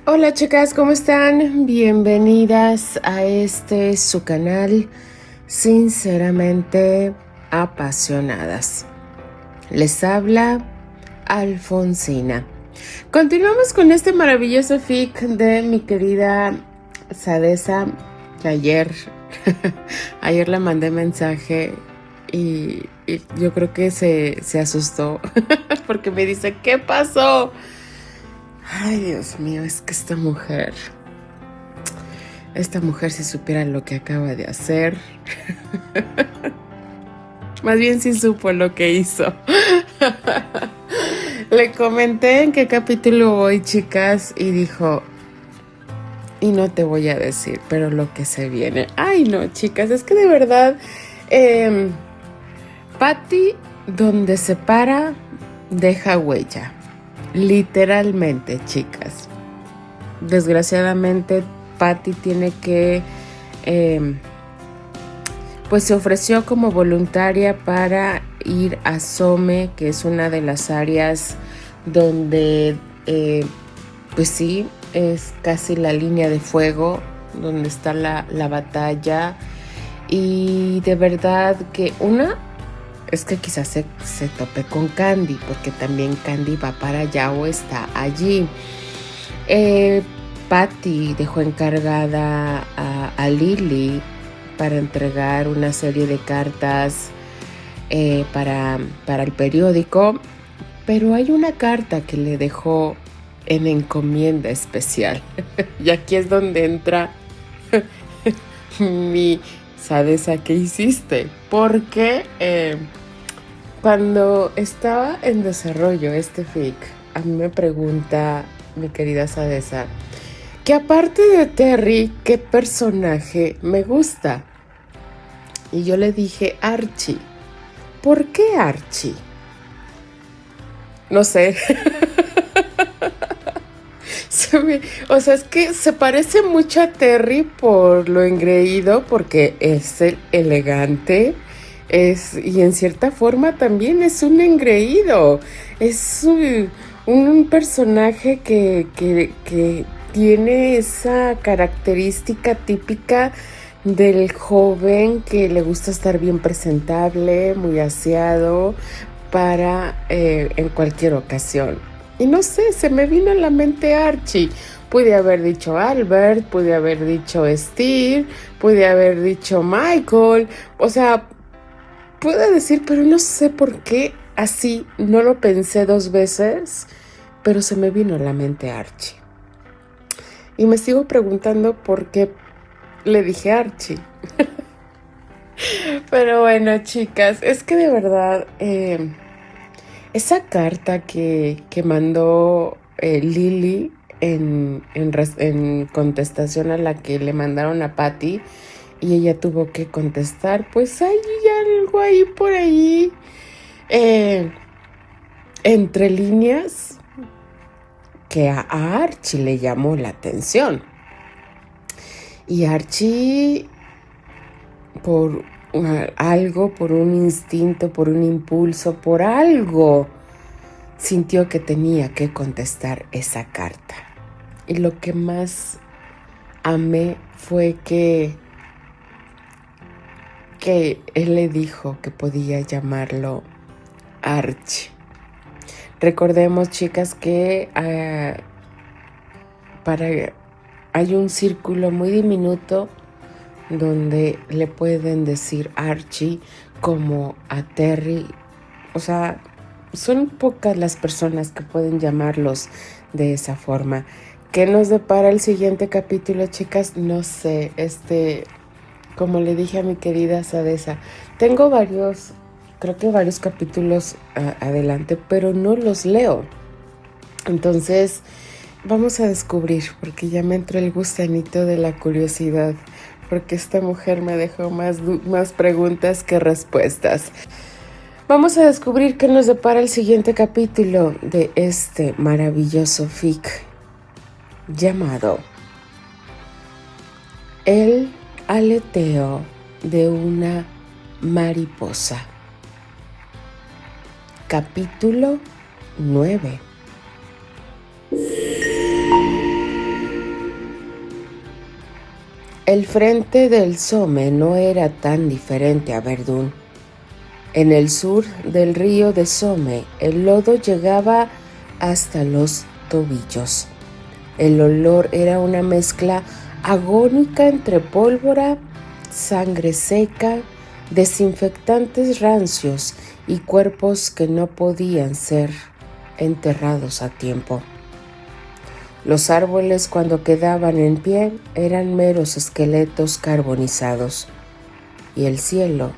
Hola chicas, ¿cómo están? Bienvenidas a su canal Sinceramente Apasionadas. Les habla Alfonsina. Continuamos con este maravilloso fic de mi querida Sadesa, que ayer le mandé mensaje y yo creo que se asustó porque me dice, ¿qué pasó? Ay, Dios mío, es que esta mujer si supiera lo que acaba de hacer, más bien si supo lo que hizo. Le comenté en qué capítulo voy, chicas, y dijo, y no te voy a decir, pero lo que se viene. Ay, no, chicas, es que de verdad, Patty, donde se para, deja huella. Literalmente, chicas. Desgraciadamente, Patty tiene que, pues se ofreció como voluntaria para ir a Some, que es una de las áreas donde, pues sí, es casi la línea de fuego, donde está la batalla. Y de verdad que es que quizás se tope con Candy, porque también Candy va para allá o está allí. Patty dejó encargada a Lily para entregar una serie de cartas para el periódico, pero hay una carta que le dejó en encomienda especial. Y aquí es donde entra mi Sadesa, ¿qué hiciste? Porque cuando estaba en desarrollo este fic, a mí me pregunta mi querida Sadesa, que aparte de Terry, ¿qué personaje me gusta? Y yo le dije, Archie. ¿Por qué Archie? No sé. O sea, es que se parece mucho a Terry por lo engreído, porque es el elegante, y en cierta forma también es un engreído. Es un personaje que tiene esa característica típica del joven que le gusta estar bien presentable, muy aseado para en cualquier ocasión. Y no sé, se me vino a la mente Archie. Pude haber dicho Albert, pude haber dicho Steve, pude haber dicho Michael. O sea, puedo decir, pero no sé por qué así, no lo pensé dos veces, pero se me vino a la mente Archie. Y me sigo preguntando por qué le dije Archie. Pero bueno, chicas, es que de verdad, esa carta que mandó Lily en contestación a la que le mandaron a Patty, y ella tuvo que contestar, pues hay algo ahí por ahí, entre líneas, que a Archie le llamó la atención. Y Archie, por algo, por un instinto, por un impulso, por algo, sintió que tenía que contestar esa carta. Y lo que más amé fue que él le dijo que podía llamarlo Archie. Recordemos, chicas, que hay un círculo muy diminuto donde le pueden decir Archie como a Terry. O sea, son pocas las personas que pueden llamarlos de esa forma. ¿Qué nos depara el siguiente capítulo, chicas? No sé, como le dije a mi querida Sadesa, tengo creo que varios capítulos adelante, pero no los leo. Entonces, vamos a descubrir, porque ya me entró el gusanito de la curiosidad, porque esta mujer me dejó más preguntas que respuestas. Vamos a descubrir qué nos depara el siguiente capítulo de este maravilloso fic llamado El aleteo de una mariposa. Capítulo 9. El frente del Somme no era tan diferente a Verdún. En el sur del río de Somme, el lodo llegaba hasta los tobillos. El olor era una mezcla agónica entre pólvora, sangre seca, desinfectantes rancios y cuerpos que no podían ser enterrados a tiempo. Los árboles, cuando quedaban en pie, eran meros esqueletos carbonizados, y el cielo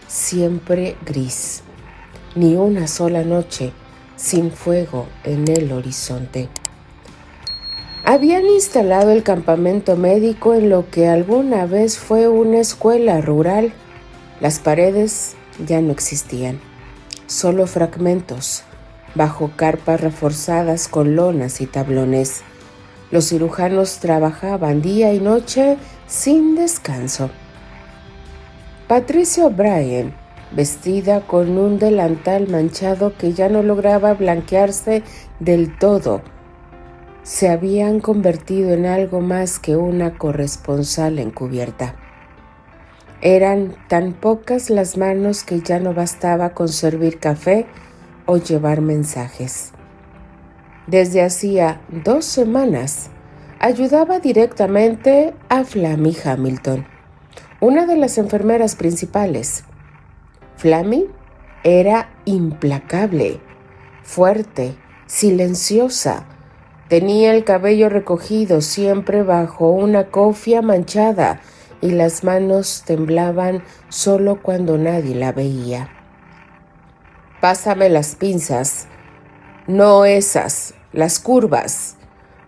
siempre gris, ni una sola noche sin fuego en el horizonte. Habían instalado el campamento médico en lo que alguna vez fue una escuela rural. Las paredes ya no existían, solo fragmentos, bajo carpas reforzadas con lonas y tablones. Los cirujanos trabajaban día y noche sin descanso. Patricia O'Brien, vestida con un delantal manchado que ya no lograba blanquearse del todo, se habían convertido en algo más que una corresponsal encubierta. Eran tan pocas las manos que ya no bastaba con servir café o llevar mensajes. Desde hacía 2 semanas, ayudaba directamente a Flammy Hamilton, una de las enfermeras principales. Flammy era implacable, fuerte, silenciosa. Tenía el cabello recogido siempre bajo una cofia manchada y las manos temblaban solo cuando nadie la veía. «Pásame las pinzas, no esas, las curvas»,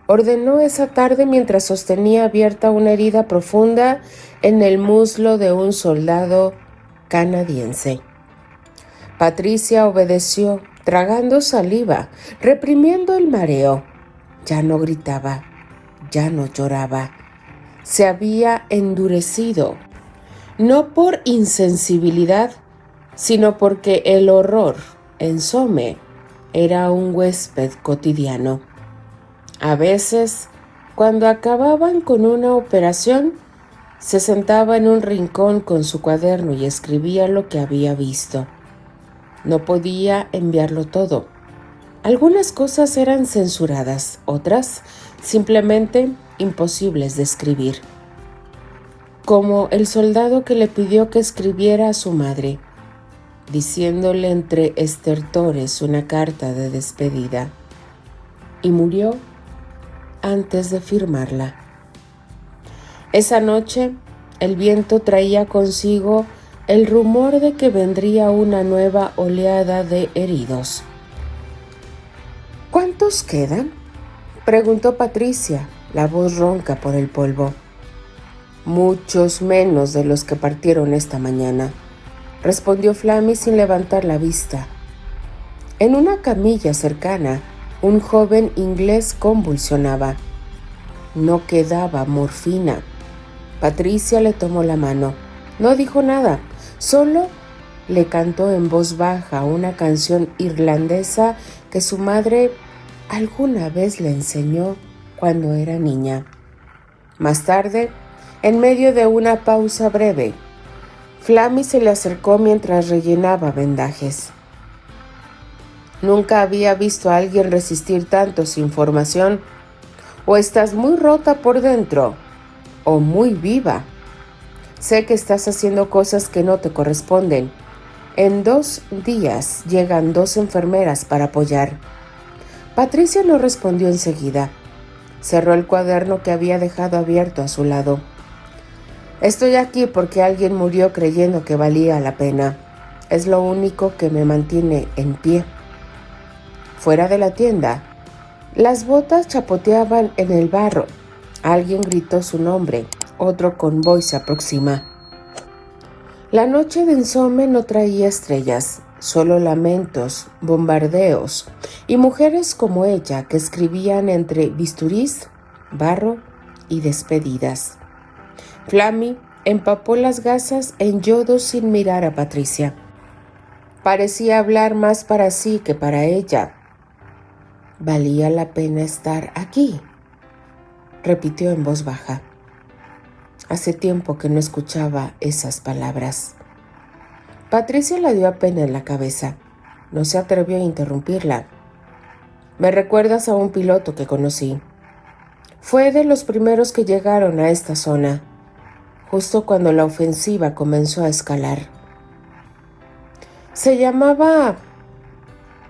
ordenó esa tarde mientras sostenía abierta una herida profunda en el muslo de un soldado canadiense. Patricia obedeció, tragando saliva, reprimiendo el mareo. Ya no gritaba, ya no lloraba. Se había endurecido, no por insensibilidad, sino porque el horror en Somme era un huésped cotidiano. A veces, cuando acababan con una operación, se sentaba en un rincón con su cuaderno y escribía lo que había visto. No podía enviarlo todo. Algunas cosas eran censuradas, otras simplemente imposibles de escribir. Como el soldado que le pidió que escribiera a su madre, diciéndole entre estertores una carta de despedida, y murió antes de firmarla. Esa noche, el viento traía consigo el rumor de que vendría una nueva oleada de heridos. «¿Cuántos quedan?», preguntó Patricia, la voz ronca por el polvo. «Muchos menos de los que partieron esta mañana», respondió Flammy sin levantar la vista. En una camilla cercana, un joven inglés convulsionaba. No quedaba morfina. Patricia le tomó la mano. No dijo nada, solo le cantó en voz baja una canción irlandesa que su madre alguna vez le enseñó cuando era niña. Más tarde, en medio de una pausa breve, Flammy se le acercó mientras rellenaba vendajes. Nunca había visto a alguien resistir tanto sin información. O estás muy rota por dentro, o muy viva. Sé que estás haciendo cosas que no te corresponden. En 2 días llegan 2 enfermeras para apoyar. Patricia no respondió enseguida. Cerró el cuaderno que había dejado abierto a su lado. «Estoy aquí porque alguien murió creyendo que valía la pena. Es lo único que me mantiene en pie». Fuera de la tienda, las botas chapoteaban en el barro. Alguien gritó su nombre. Otro convoy se aproxima. La noche de Somme no traía estrellas, solo lamentos, bombardeos y mujeres como ella que escribían entre bisturís, barro y despedidas. Flammy empapó las gasas en yodo sin mirar a Patricia. Parecía hablar más para sí que para ella. «Valía la pena estar aquí», repitió en voz baja. Hace tiempo que no escuchaba esas palabras. Patricia la dio apenas en la cabeza. No se atrevió a interrumpirla. Me recuerdas a un piloto que conocí. Fue de los primeros que llegaron a esta zona, justo cuando la ofensiva comenzó a escalar. Se llamaba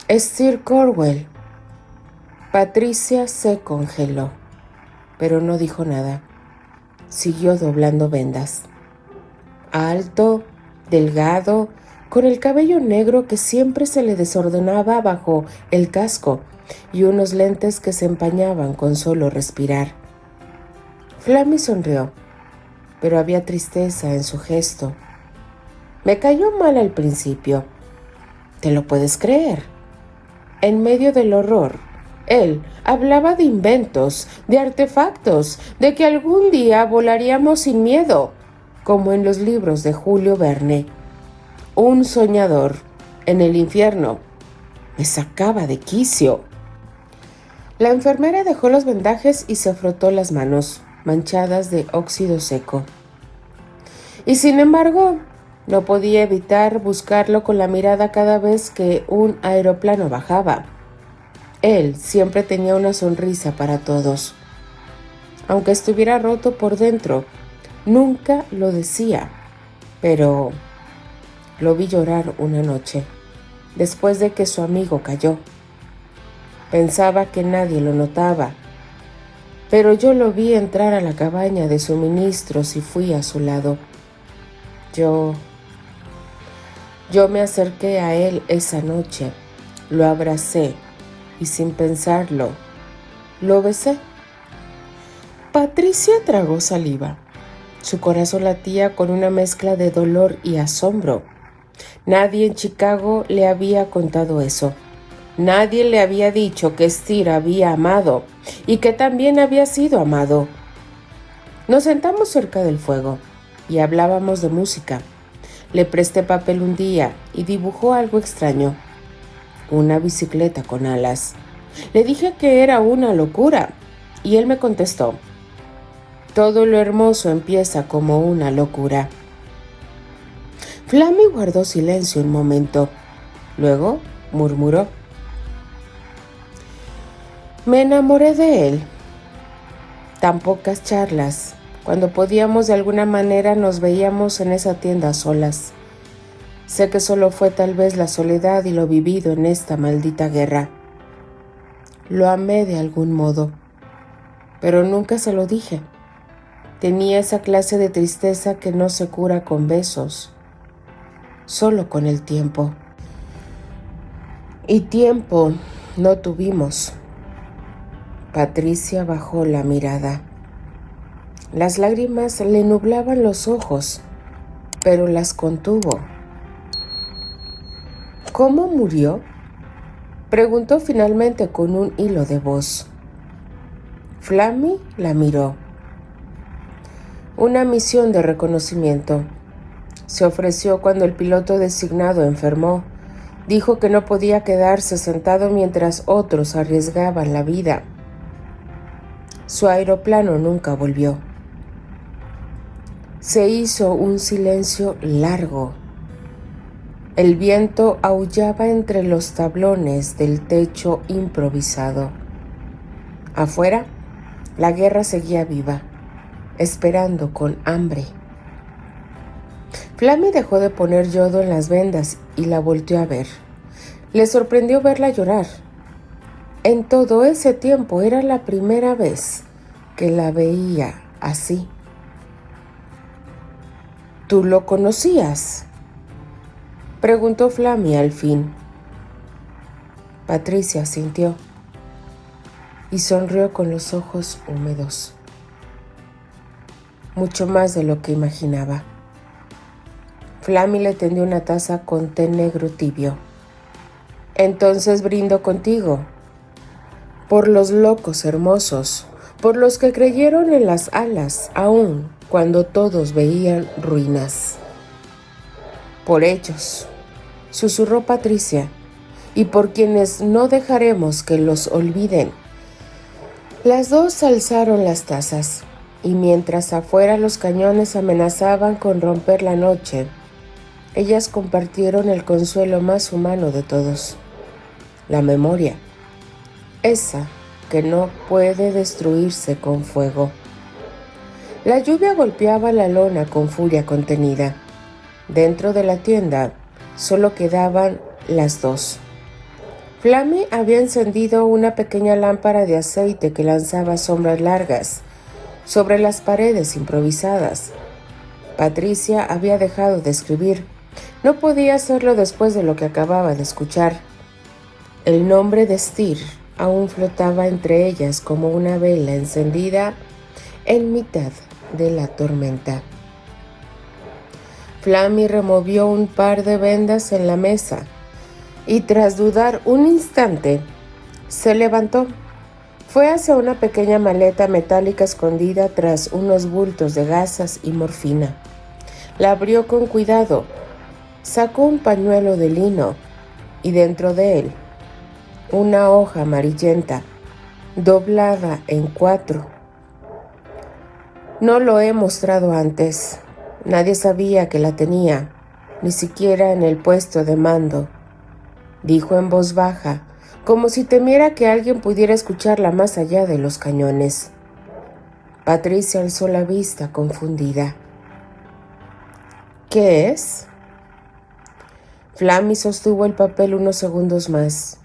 Steve Corwell. Patricia se congeló, pero no dijo nada. Siguió doblando vendas. Alto, delgado, con el cabello negro que siempre se le desordenaba bajo el casco y unos lentes que se empañaban con solo respirar. Flammy sonrió, pero había tristeza en su gesto. Me cayó mal al principio. ¿Te lo puedes creer? En medio del horror, él hablaba de inventos, de artefactos, de que algún día volaríamos sin miedo, como en los libros de Julio Verne. Un soñador en el infierno. Me sacaba de quicio. La enfermera dejó los vendajes y se frotó las manos, manchadas de óxido seco. Y sin embargo, no podía evitar buscarlo con la mirada cada vez que un aeroplano bajaba. Él siempre tenía una sonrisa para todos. Aunque estuviera roto por dentro, nunca lo decía, pero lo vi llorar una noche, después de que su amigo cayó. Pensaba que nadie lo notaba, pero yo lo vi entrar a la cabaña de suministros y fui a su lado. Yo me acerqué a él esa noche, lo abracé y sin pensarlo, lo besé. Patricia tragó saliva. Su corazón latía con una mezcla de dolor y asombro. Nadie en Chicago le había contado eso. Nadie le había dicho que Steve había amado y que también había sido amado. Nos sentamos cerca del fuego y hablábamos de música. Le presté papel un día y dibujó algo extraño. Una bicicleta con alas. Le dije que era una locura y él me contestó: todo lo hermoso empieza como una locura. Flammy guardó silencio un momento. Luego murmuró: me enamoré de él. Tan pocas charlas. Cuando podíamos de alguna manera nos veíamos en esa tienda a solas. Sé que solo fue tal vez la soledad y lo vivido en esta maldita guerra. Lo amé de algún modo, pero nunca se lo dije. Tenía esa clase de tristeza que no se cura con besos, solo con el tiempo. Y tiempo no tuvimos. Patricia bajó la mirada. Las lágrimas le nublaban los ojos, pero las contuvo. ¿Cómo murió?, preguntó finalmente con un hilo de voz. Flammy la miró. Una misión de reconocimiento. Se ofreció cuando el piloto designado enfermó. Dijo que no podía quedarse sentado mientras otros arriesgaban la vida. Su aeroplano nunca volvió. Se hizo un silencio largo. El viento aullaba entre los tablones del techo improvisado. Afuera, la guerra seguía viva, esperando con hambre. Flammy dejó de poner yodo en las vendas y la volteó a ver. Le sorprendió verla llorar. En todo ese tiempo era la primera vez que la veía así. ¿Tú lo conocías?, preguntó Flammy al fin. Patricia asintió y sonrió con los ojos húmedos. Mucho más de lo que imaginaba. Flammy le tendió una taza con té negro tibio. Entonces brindo contigo, por los locos hermosos, por los que creyeron en las alas aún cuando todos veían ruinas. Por ellos, susurró Patricia, y por quienes no dejaremos que los olviden. Las dos alzaron las tazas. Y mientras afuera los cañones amenazaban con romper la noche, ellas compartieron el consuelo más humano de todos, la memoria, esa que no puede destruirse con fuego. La lluvia golpeaba la lona con furia contenida. Dentro de la tienda solo quedaban las dos. Flammy había encendido una pequeña lámpara de aceite que lanzaba sombras largas sobre las paredes improvisadas. Patricia había dejado de escribir. No podía hacerlo después de lo que acababa de escuchar. El nombre de Styr aún flotaba entre ellas como una vela encendida en mitad de la tormenta. Flammy removió un par de vendas en la mesa y tras dudar un instante, se levantó. Fue hacia una pequeña maleta metálica escondida tras unos bultos de gasas y morfina. La abrió con cuidado, sacó un pañuelo de lino y dentro de él una hoja amarillenta, doblada en 4. No lo he mostrado antes. Nadie sabía que la tenía, ni siquiera en el puesto de mando, dijo en voz baja, como si temiera que alguien pudiera escucharla más allá de los cañones. Patricia alzó la vista confundida. ¿Qué es? Flammy sostuvo el papel unos segundos más,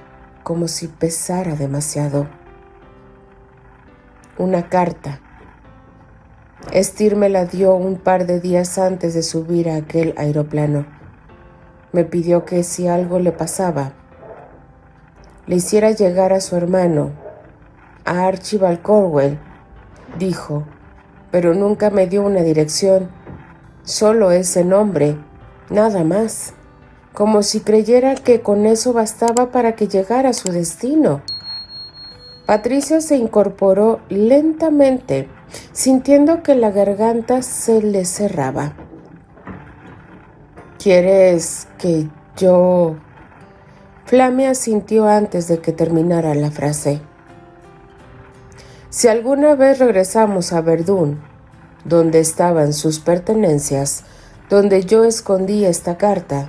como si pesara demasiado. Una carta. Styr me la dio un par de días antes de subir a aquel aeroplano. Me pidió que si algo le pasaba, le hiciera llegar a su hermano, a Archibald Cornwell, dijo, pero nunca me dio una dirección, solo ese nombre, nada más, como si creyera que con eso bastaba para que llegara a su destino. Patricia se incorporó lentamente, sintiendo que la garganta se le cerraba. ¿Quieres que yo...? Flammy asintió antes de que terminara la frase. Si alguna vez regresamos a Verdún, donde estaban sus pertenencias, donde yo escondí esta carta,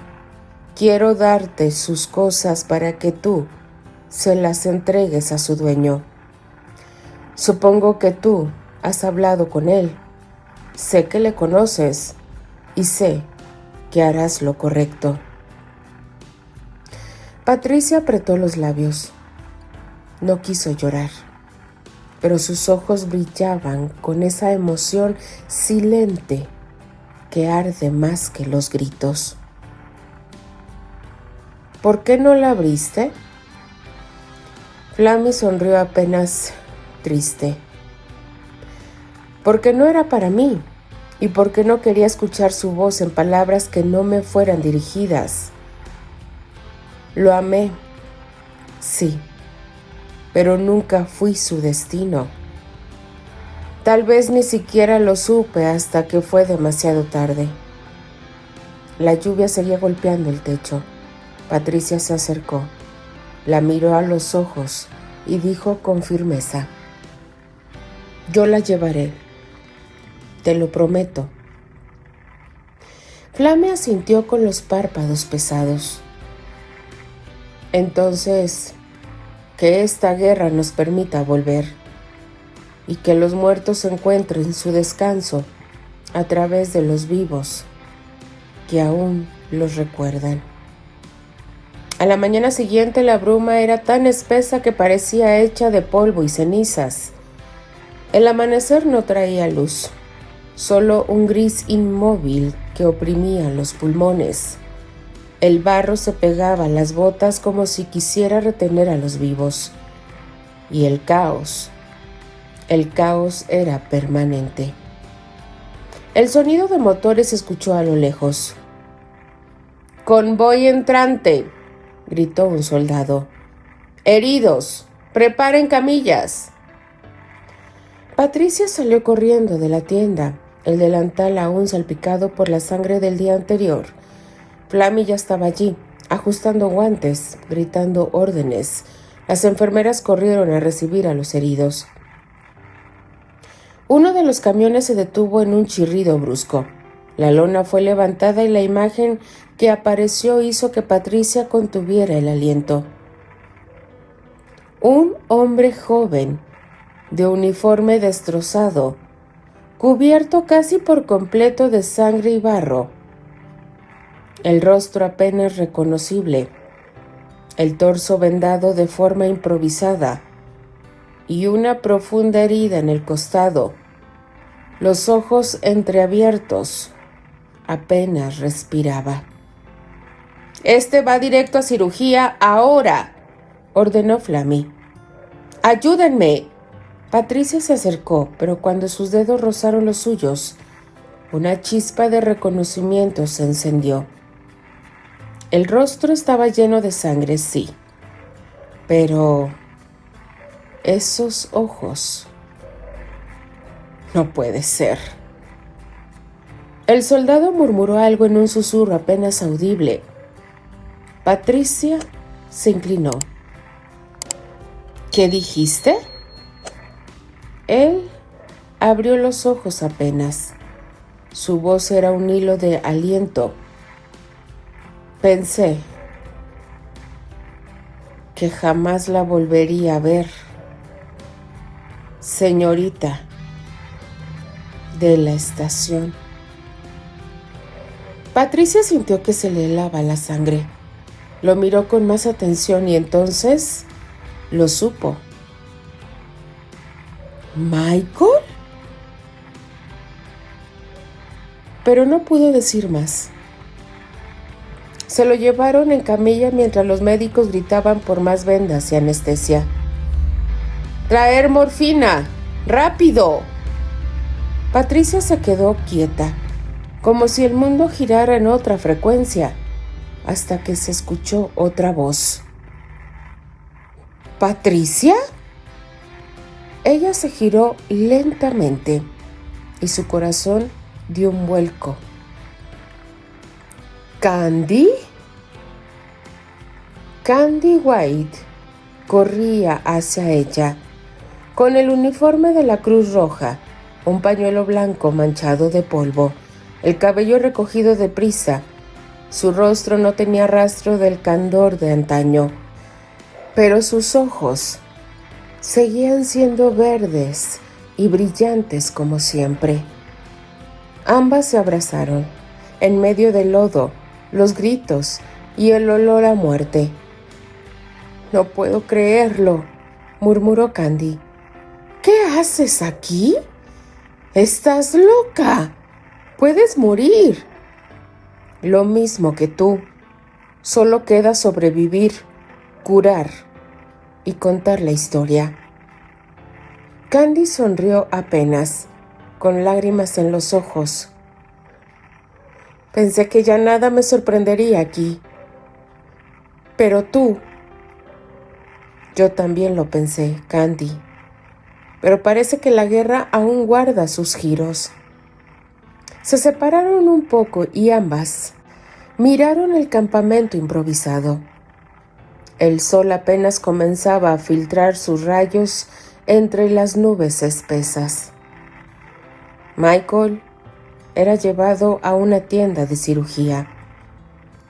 quiero darte sus cosas para que tú se las entregues a su dueño. Supongo que tú has hablado con él. Sé que le conoces y sé que harás lo correcto. Patricia apretó los labios. No quiso llorar, pero sus ojos brillaban con esa emoción silente que arde más que los gritos. ¿Por qué no la abriste? Flammy sonrió apenas triste. Porque no era para mí y porque no quería escuchar su voz en palabras que no me fueran dirigidas. Lo amé, sí, pero nunca fui su destino. Tal vez ni siquiera lo supe hasta que fue demasiado tarde. La lluvia seguía golpeando el techo. Patricia se acercó, la miró a los ojos y dijo con firmeza: yo la llevaré, te lo prometo. Flammy asintió con los párpados pesados. Entonces, que esta guerra nos permita volver y que los muertos encuentren su descanso a través de los vivos que aún los recuerdan. A la mañana siguiente la bruma era tan espesa que parecía hecha de polvo y cenizas. El amanecer no traía luz, solo un gris inmóvil que oprimía los pulmones. El barro se pegaba a las botas como si quisiera retener a los vivos. Y el caos era permanente. El sonido de motores se escuchó a lo lejos. «¡Convoy entrante!», gritó un soldado. «¡Heridos! ¡Preparen camillas!». Patricia salió corriendo de la tienda, el delantal aún salpicado por la sangre del día anterior. Flammy ya estaba allí, ajustando guantes, gritando órdenes. Las enfermeras corrieron a recibir a los heridos. Uno de los camiones se detuvo en un chirrido brusco. La lona fue levantada y la imagen que apareció hizo que Patricia contuviera el aliento. Un hombre joven, de uniforme destrozado, cubierto casi por completo de sangre y barro, el rostro apenas reconocible, el torso vendado de forma improvisada y una profunda herida en el costado, los ojos entreabiertos, apenas respiraba. «Este va directo a cirugía ahora», ordenó Flammy. «¡Ayúdenme!». Patricia se acercó, pero cuando sus dedos rozaron los suyos, una chispa de reconocimiento se encendió. El rostro estaba lleno de sangre, sí, pero esos ojos... No puede ser. El soldado murmuró algo en un susurro apenas audible. Patricia se inclinó. «¿Qué dijiste?». Él abrió los ojos apenas. Su voz era un hilo de aliento. «Pensé que jamás la volvería a ver. Señorita de la estación». Patricia sintió que se le helaba la sangre. Lo miró con más atención y entonces lo supo. ¿Michael? Pero no pudo decir más. Se lo llevaron en camilla mientras los médicos gritaban por más vendas y anestesia. «¡Traer morfina! ¡Rápido!». Patricia se quedó quieta, como si el mundo girara en otra frecuencia, hasta que se escuchó otra voz. «¿Patricia?». Ella se giró lentamente y su corazón dio un vuelco. «¿Candy?». Candy White corría hacia ella, con el uniforme de la Cruz Roja, un pañuelo blanco manchado de polvo, el cabello recogido deprisa. Su rostro no tenía rastro del candor de antaño, pero sus ojos seguían siendo verdes y brillantes como siempre. Ambas se abrazaron, en medio del lodo, los gritos y el olor a muerte. «No puedo creerlo», murmuró Candy. «¿Qué haces aquí? ¡Estás loca! Puedes morir». «Lo mismo que tú. Solo queda sobrevivir, curar y contar la historia». Candy sonrió apenas, con lágrimas en los ojos. «Pensé que ya nada me sorprendería aquí. Pero tú...». «Yo también lo pensé, Candy. Pero parece que la guerra aún guarda sus giros». Se separaron un poco y ambas miraron el campamento improvisado. El sol apenas comenzaba a filtrar sus rayos entre las nubes espesas. Michael era llevado a una tienda de cirugía.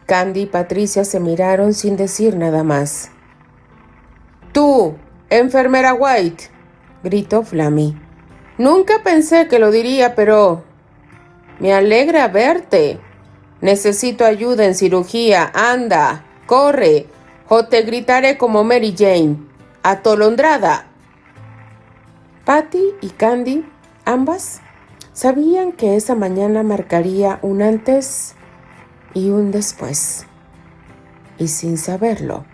Candy y Patricia se miraron sin decir nada más. «¡Tú, enfermera White!», gritó Flammy. «Nunca pensé que lo diría, pero me alegra verte. Necesito ayuda en cirugía. Anda, corre, o te gritaré como Mary Jane. ¡Atolondrada!». Patty y Candy, ambas, sabían que esa mañana marcaría un antes y un después. Y sin saberlo,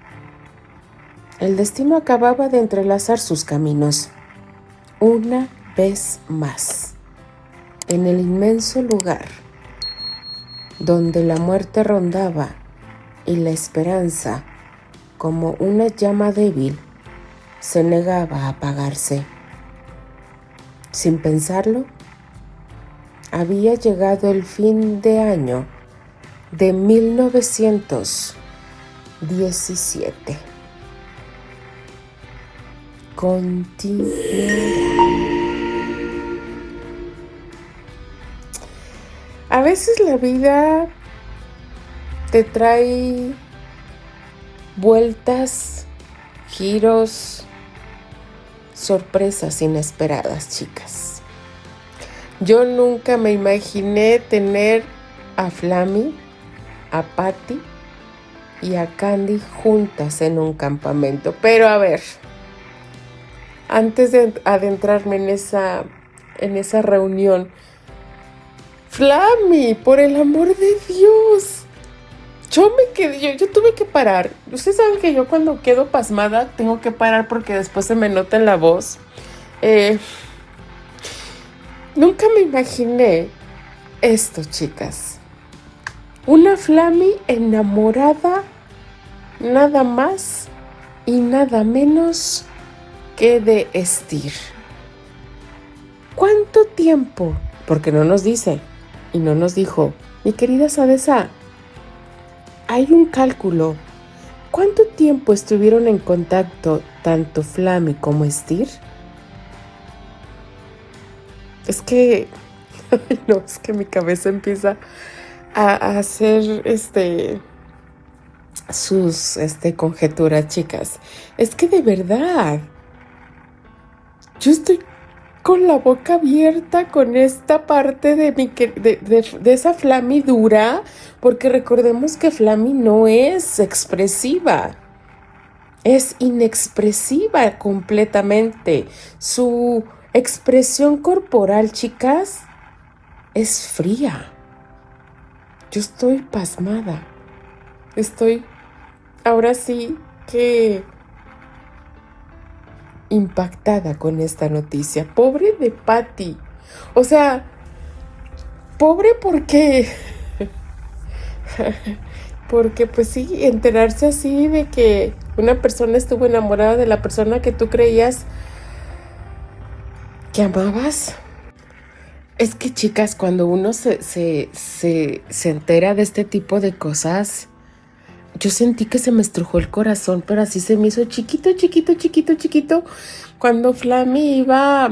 el destino acababa de entrelazar sus caminos. Una vez más, en el inmenso lugar donde la muerte rondaba y la esperanza, como una llama débil, se negaba a apagarse. Sin pensarlo, había llegado el fin de año de 1917. Continuará. veces la vida te trae vueltas, giros, sorpresas inesperadas, chicas. Yo nunca me imaginé tener a Flammy, a Patty y a Candy juntas en un campamento. Pero a ver, antes de adentrarme en esa reunión, Flammy, por el amor de Dios. Yo tuve que parar. Ustedes saben que yo cuando quedo pasmada tengo que parar porque después se me nota en la voz. Nunca me imaginé esto, chicas. Una Flammy enamorada, nada más y nada menos que de Estir. ¿Cuánto tiempo? Porque no nos dice y no nos dijo. Mi querida Sadesa, hay un cálculo. ¿Cuánto tiempo estuvieron en contacto tanto Flammy como Estir? Es que mi cabeza empieza a hacer sus conjeturas, chicas. Es que de verdad, yo estoy con la boca abierta con esta parte de esa Flammy dura, porque recordemos que Flammy no es expresiva, es inexpresiva completamente. Su expresión corporal, chicas, es fría. Yo estoy pasmada. Estoy ahora sí que impactada con esta noticia. Pobre de Patty. O sea, pobre porque pues sí, enterarse así de que una persona estuvo enamorada de la persona que tú creías que amabas. Es que, chicas, cuando uno se entera de este tipo de cosas, yo sentí que se me estrujó el corazón, pero así se me hizo chiquito, cuando Flammy iba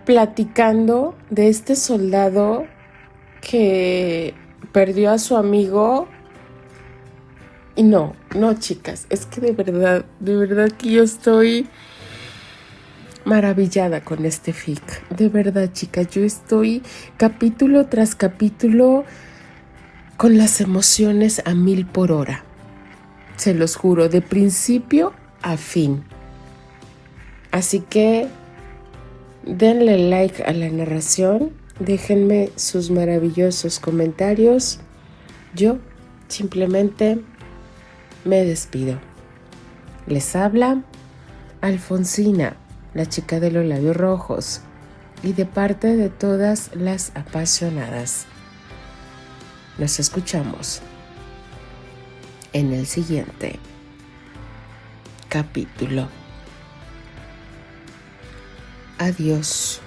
platicando de este soldado que perdió a su amigo. Y no, chicas, es que de verdad que yo estoy maravillada con este fic. De verdad, chicas, yo estoy capítulo tras capítulo con las emociones a 1000 por hora. Se los juro, de principio a fin. Así que denle like a la narración, déjenme sus maravillosos comentarios. Yo simplemente me despido. Les habla Alfonsina, la chica de los labios rojos, y de parte de todas las apasionadas. Nos escuchamos en el siguiente capítulo. Adiós.